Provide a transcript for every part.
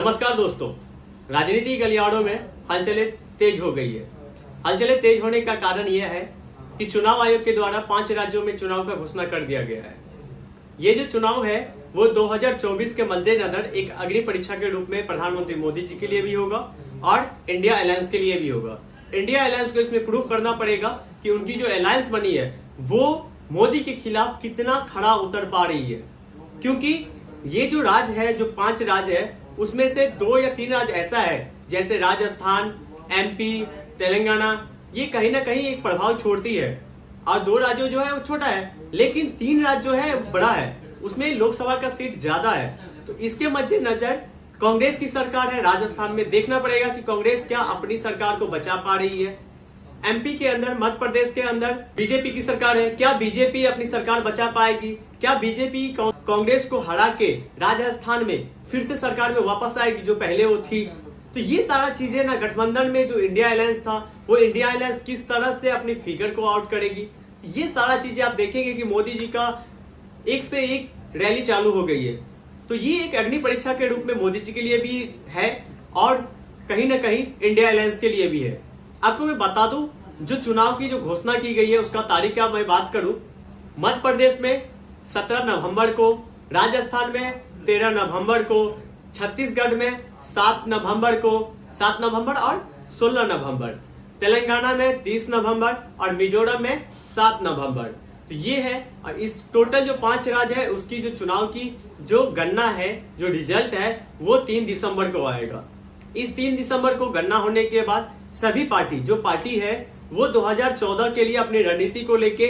नमस्कार दोस्तों, राजनीति गलियारों में हलचलें तेज हो गई है। हलचलें तेज होने का कारण यह है कि चुनाव आयोग के द्वारा 5 राज्यों में चुनाव का घोषणा कर दिया गया है। ये जो चुनाव है वो 2024 के मद्देनजर एक अग्नि परीक्षा के रूप में प्रधानमंत्री मोदी जी के लिए भी होगा और इंडिया अलायंस के लिए भी होगा। इंडिया अलायंस को इसमें प्रूव करना पड़ेगा कि उनकी जो अलायंस बनी है वो मोदी के खिलाफ कितना खड़ा उतर पा रही है, क्योंकि ये जो राज्य है, जो 5 राज्य है, उसमें से 2 या 3 राज्य ऐसा है जैसे राजस्थान, एमपी, तेलंगाना, ये कहीं ना कहीं एक प्रभाव छोड़ती है और 2 राज्यों जो है वो छोटा है, लेकिन 3 राज्य जो है बड़ा है, उसमें लोकसभा का सीट ज्यादा है। तो इसके मद्देनजर कांग्रेस की सरकार है राजस्थान में, देखना पड़ेगा कि कांग्रेस क्या अपनी सरकार को बचा पा रही है। एमपी के अंदर, मध्य प्रदेश के अंदर बीजेपी की सरकार है, क्या बीजेपी अपनी सरकार बचा पाएगी? क्या बीजेपी कांग्रेस को हरा के राजस्थान में फिर से सरकार में वापस आएगी जो पहले वो थी? तो ये सारा चीजें ना, गठबंधन में जो इंडिया अलायंस था वो इंडिया अलायंस किस तरह से अपनी फिगर को आउट करेगी, ये सारा चीजें आप देखेंगे कि मोदी जी का एक से एक रैली चालू हो गई है। तो ये एक अग्नि परीक्षा के रूप में मोदी जी के लिए भी है और कहीं ना कहीं इंडिया अलायंस के लिए भी है। आपको मैं बता दूं, जो चुनाव की जो घोषणा की गई है उसका तारीख का मैं बात करूं, मध्य प्रदेश में 17 नवंबर को, राजस्थान में 13 नवंबर को, छत्तीसगढ़ में 7 नवंबर को, 7 नवंबर और 16 नवंबर, तेलंगाना में 30 नवंबर और मिजोरम में 7 नवंबर। तो ये है, और इस टोटल जो 5 राज्य है उसकी जो चुनाव की जो गणना है, जो रिजल्ट है वो 3 दिसंबर को आएगा। इस 3 दिसंबर को गणना होने के बाद सभी पार्टी, जो पार्टी है वो 2014 के लिए अपनी रणनीति को लेके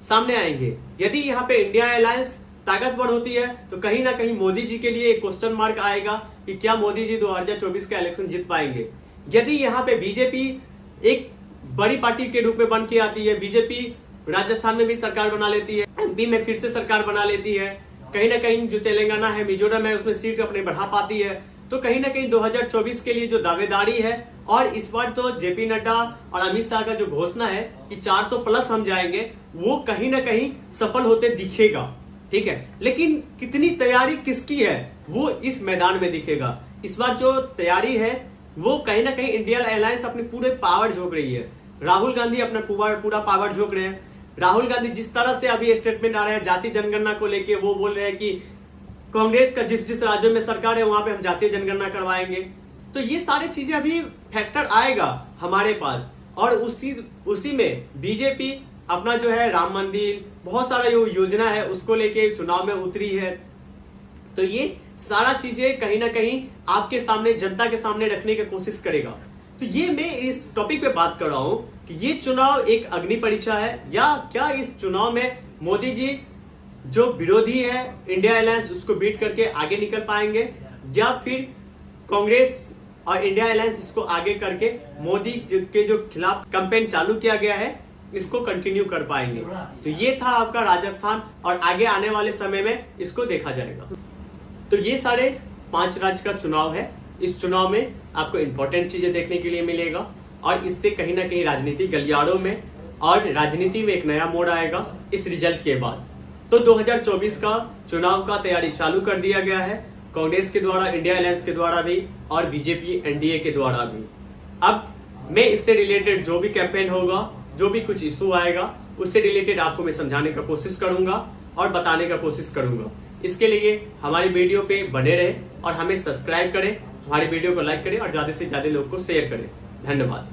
सामने आएंगे। यदि यहाँ पे इंडिया अलायंस ताकतवर होती है तो कहीं ना कहीं मोदी जी के लिए एक क्वेश्चन मार्क आएगा कि क्या मोदी जी 2024 का इलेक्शन जीत पाएंगे। यदि यहाँ पे बीजेपी एक बड़ी पार्टी के रूप में बन के आती है, बीजेपी राजस्थान में भी सरकार बना लेती है, एमपी में फिर से सरकार बना लेती है, कहीं ना कहीं जो तेलंगाना है, मिजोरम है, उसमें सीट अपने बढ़ा पाती है, तो कहीं ना कहीं 2024 के लिए जो दावेदारी है, और इस बार तो जेपी नड्डा और अमित शाह का जो घोषणा है कि 400 प्लस हम जाएंगे, वो कहीं ना कहीं सफल होते दिखेगा। ठीक है, लेकिन कितनी तैयारी किसकी है वो इस मैदान में दिखेगा। इस बार जो तैयारी है वो कहीं ना कहीं इंडिया अलायंस अपने पूरे पावर झोंक रही है। राहुल गांधी अपना पूरा पावर झोंक रहे हैं। राहुल गांधी जिस तरह से अभी स्टेटमेंट आ रहे हैं जातीय जनगणना को लेके, वो बोल रहे हैं कि कांग्रेस का जिस राज्यों में सरकार है वहां पे हम जातीय जनगणना करवाएंगे। तो ये सारी चीजें अभी फैक्टर आएगा हमारे पास, और उसी में बीजेपी अपना जो है राम मंदिर, बहुत सारा जो योजना है उसको लेके चुनाव में उतरी है। तो ये सारा चीजें कहीं ना कहीं आपके सामने, जनता के सामने रखने की कोशिश करेगा। तो ये मैं इस टॉपिक पे बात कर रहा हूं कि ये चुनाव एक अग्नि परीक्षा है, या क्या इस चुनाव में मोदी जी जो विरोधी है इंडिया अलायंस उसको बीट करके आगे निकल पाएंगे, या फिर कांग्रेस और इंडिया अलायंस इसको आगे करके मोदी के जो खिलाफ कैंपेन चालू किया गया है इसको कंटिन्यू कर पाएंगे। तो ये था आपका राजस्थान, और आगे आने वाले समय में इसको देखा जाएगा। तो ये सारे 5 राज्य का चुनाव है। इस चुनाव में आपको इंपॉर्टेंट चीजें देखने के लिए मिलेगा, और इससे कहीं ना कहीं राजनीति गलियारों में और राजनीति में एक नया मोड़ आएगा इस रिजल्ट के बाद। तो 2024 का चुनाव का तैयारी चालू कर दिया गया है, कांग्रेस के द्वारा, इंडिया अलायंस के द्वारा भी, और बीजेपी एनडीए के द्वारा भी। अब मैं इससे रिलेटेड जो भी कैंपेन होगा, जो भी कुछ इशू आएगा, उससे रिलेटेड आपको मैं समझाने का कोशिश करूंगा और बताने का कोशिश करूंगा। इसके लिए हमारी वीडियो पे बने रहे और हमें सब्सक्राइब करें, हमारी वीडियो को लाइक करें और ज्यादा से ज्यादा लोग को शेयर करें। धन्यवाद।